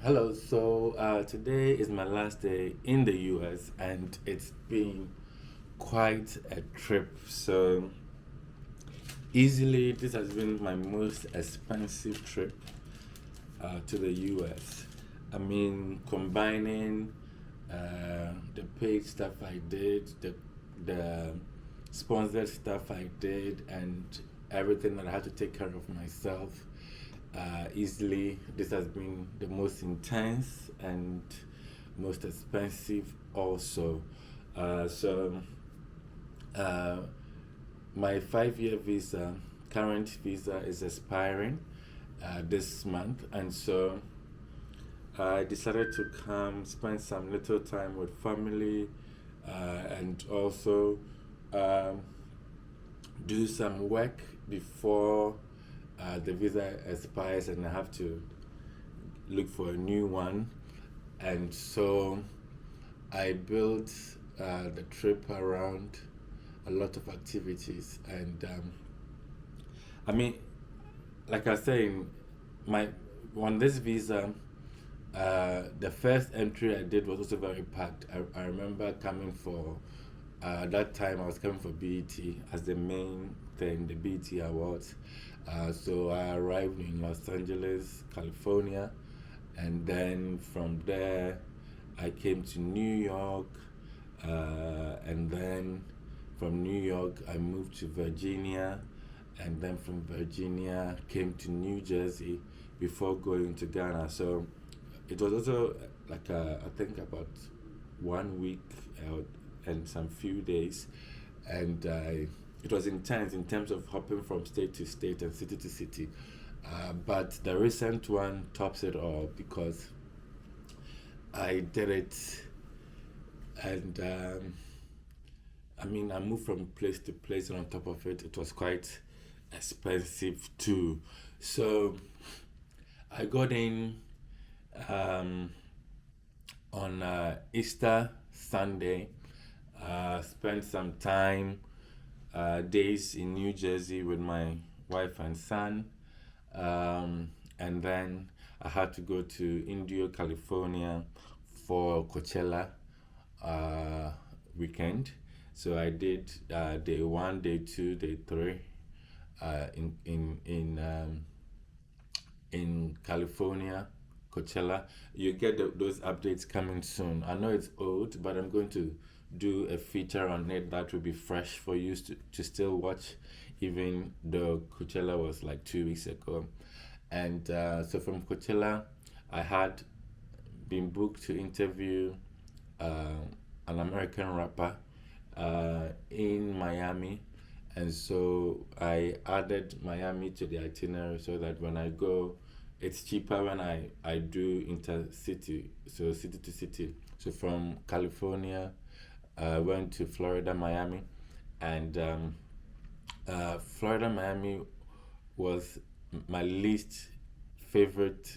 Hello, so today is my last day in the US and it's been quite a trip. So, easily, this has been my most expensive trip to the US. I mean, combining the paid stuff I did, the sponsored stuff I did, and everything that I had to take care of myself. Easily, this has been the most intense and most expensive, also. So, uh, my 5 year visa, current visa, is expiring this month, and so I decided to come spend some little time with family and also um, do some work before the visa expires and I have to look for a new one. And so I built the trip around a lot of activities. And I mean, like I was saying, my on this visa, the first entry I did was also very packed. I remember coming for, that time I was coming for BET as the main thing, the BET Awards. So I arrived in Los Angeles, California, and then from there I came to New York, and then from New York I moved to Virginia, and then from Virginia came to New Jersey before going to Ghana. So it was also like I think about 1 week and some few days, and it was intense in terms of hopping from state to state and city to city. But the recent one tops it all because I did it, and I mean, I moved from place to place, and on top of it, it was quite expensive too. So I got in um, on Easter Sunday, spent some time, days in New Jersey with my wife and son, and then I had to go to Indio, California for Coachella uh, weekend. So I did day one, day two, day three in California, Coachella. You get those updates coming soon. I know it's old, but I'm going to do a feature on it that will be fresh for you to still watch, even though Coachella was like 2 weeks ago. And so from Coachella, I had been booked to interview uh, an American rapper in Miami. And so I added Miami to the itinerary so that when I go, it's cheaper when I do intercity, so city to city. So from California, I went to Florida, Miami, and Florida, Miami was my least favorite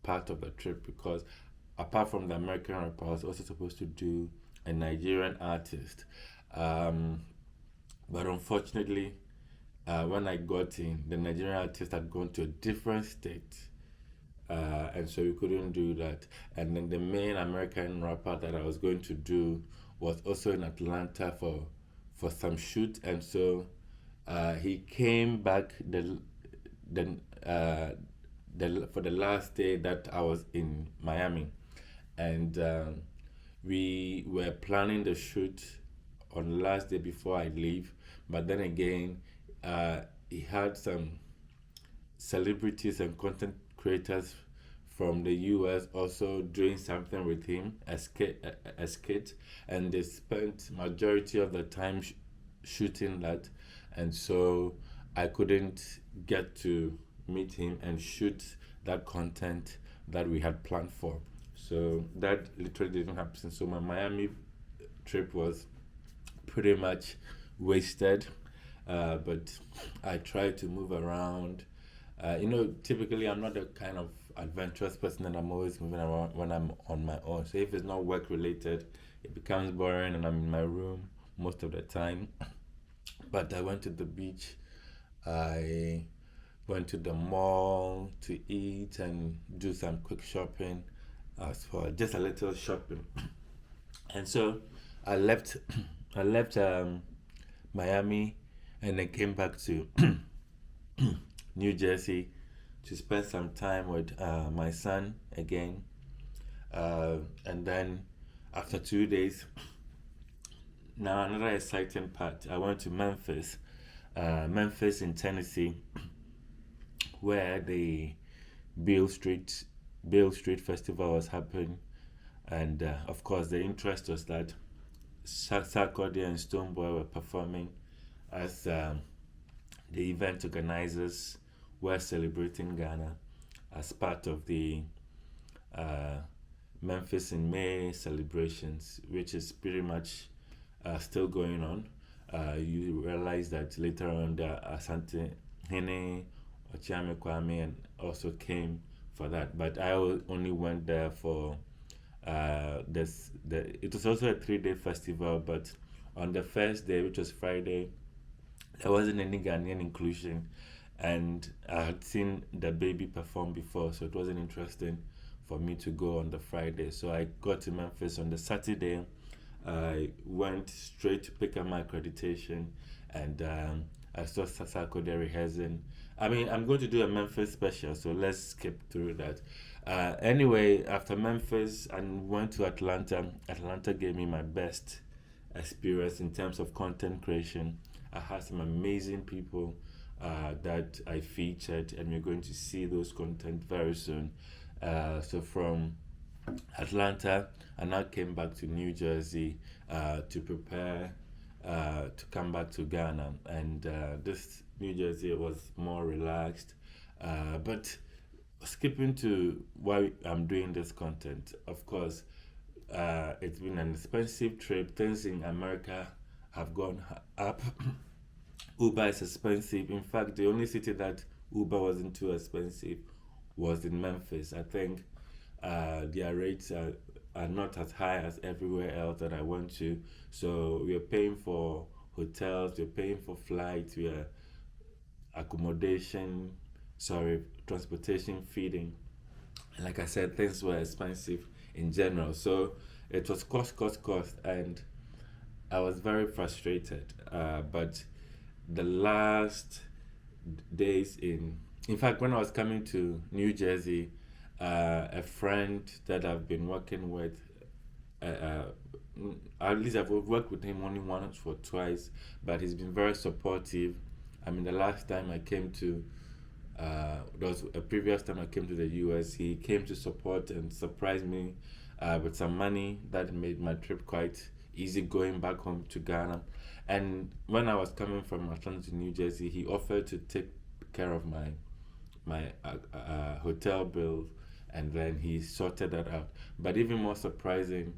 part of the trip because apart from the American rapper, I was also supposed to do a Nigerian artist. Um, but unfortunately, when I got in, the Nigerian artist had gone to a different state, and so we couldn't do that. And then the main American rapper that I was going to do was also in Atlanta for some shoot, and so he came back the uh, for the last day that I was in Miami, and we were planning the shoot on the last day before I leave. But then again, he had some celebrities and content creators from the US also doing something with him as kids, and they spent majority of the time shooting that, and so I couldn't get to meet him and shoot that content that we had planned for. So that literally didn't happen. So my Miami trip was pretty much wasted. But I try to move around. Typically I'm not the kind of adventurous person that I'm always moving around when I'm on my own. So if it's not work related, it becomes boring and I'm in my room most of the time. But I went to the beach. I went to the mall to eat and do some quick shopping. as for just a little shopping. And so I left I left Miami and then came back to New Jersey to spend some time with my son again. And then after 2 days, now another exciting part. I went to Memphis in Tennessee, where the Beale Street Beale Street Festival was happening, and of course the interest was that Sarkodie and Stonebwoy were performing as the event organizers were celebrating Ghana as part of the uh, Memphis in May celebrations, which is pretty much still going on. You realize that later on the Asante Hene, Ochiame Kwame, and also came for that. But I only went there for it was also a 3 day festival, but on the first day, which was Friday, there wasn't any Ghanaian inclusion, and I had seen the baby perform before, so it wasn't interesting for me to go on the Friday. So I got to Memphis on the Saturday. I went straight to pick up my accreditation, and I saw Sasako there rehearsing. I mean, I'm going to do a Memphis special, so let's skip through that. Anyway, after Memphis, I went to Atlanta. Atlanta gave me my best experience in terms of content creation. I had some amazing people that I featured, and we're going to see those content very soon. So from Atlanta, I now came back to New Jersey to prepare to come back to Ghana. And this New Jersey was more relaxed. But skipping to why I'm doing this content, of course, it's been an expensive trip. Things in America have gone up. Uber is expensive. In fact, the only city that Uber wasn't too expensive was in Memphis. I think their rates are not as high as everywhere else that I went to. So we are paying for hotels, we're paying for flights, we are accommodation, transportation, feeding. And like I said, things were expensive in general. So it was cost, and I was very frustrated. But the last days in fact, when I was coming to New Jersey, a friend that I've been working with, at least I've worked with him only once or twice, but he's been very supportive. I mean, the last time I came to, there was a previous time I came to the US, he came to support and surprise me with some money that made my trip quite easy going back home to Ghana. And when I was coming from Atlanta to New Jersey, he offered to take care of my hotel bills, and then he sorted that out. But even more surprising,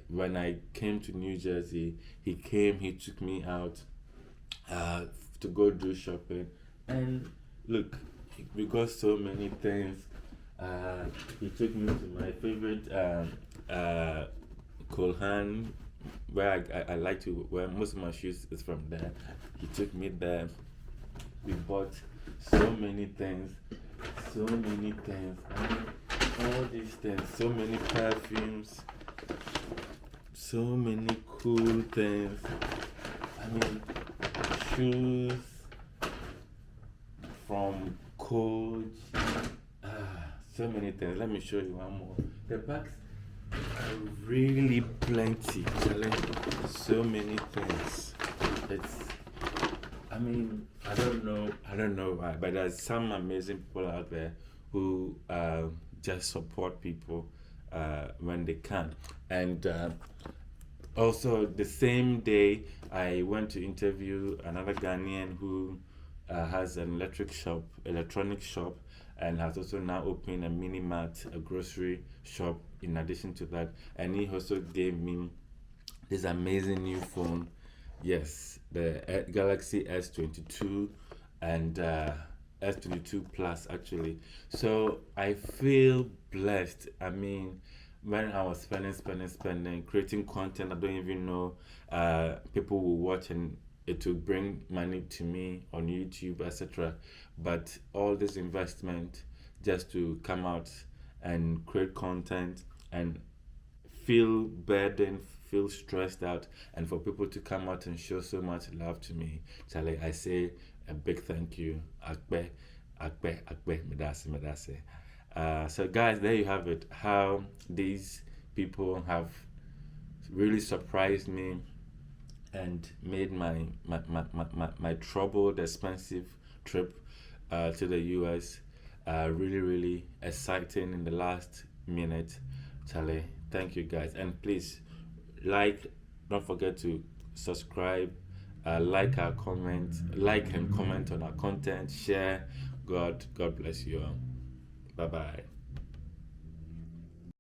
when I came to New Jersey, he took me out to go do shopping, and look, we got so many things. He took me to my favorite Kolhan, where I like to wear most of my shoes is from there. He took me there. We bought so many things. I mean, all these things, so many perfumes, so many cool things. I mean, shoes from Coach, so many things. Let me show you one more. The bags are really plenty, so many things. I mean, I don't know why, but there's some amazing people out there who just support people when they can. And also, the same day, I went to interview another Ghanaian who has an electronic shop, and has also now opened a mini mart, a grocery shop in addition to that. And he also gave me this amazing new phone. Yes, the Galaxy S22 and S22 Plus, actually. So I feel blessed. I mean, when I was spending, creating content, I don't even know people will watch, and it will bring money to me on YouTube, etc. But all this investment just to come out and create content and feel burdened, feel stressed out, and for people to come out and show so much love to me, Charlie, I say a big thank you. Akbe, medase, medase. So guys, there you have it. How these people have really surprised me and made my troubled, expensive trip to the US really, really exciting in the last minute. Charlie, thank you guys. And please, don't forget to subscribe, like our comment, like and comment on our content, share. God bless you all. Bye bye.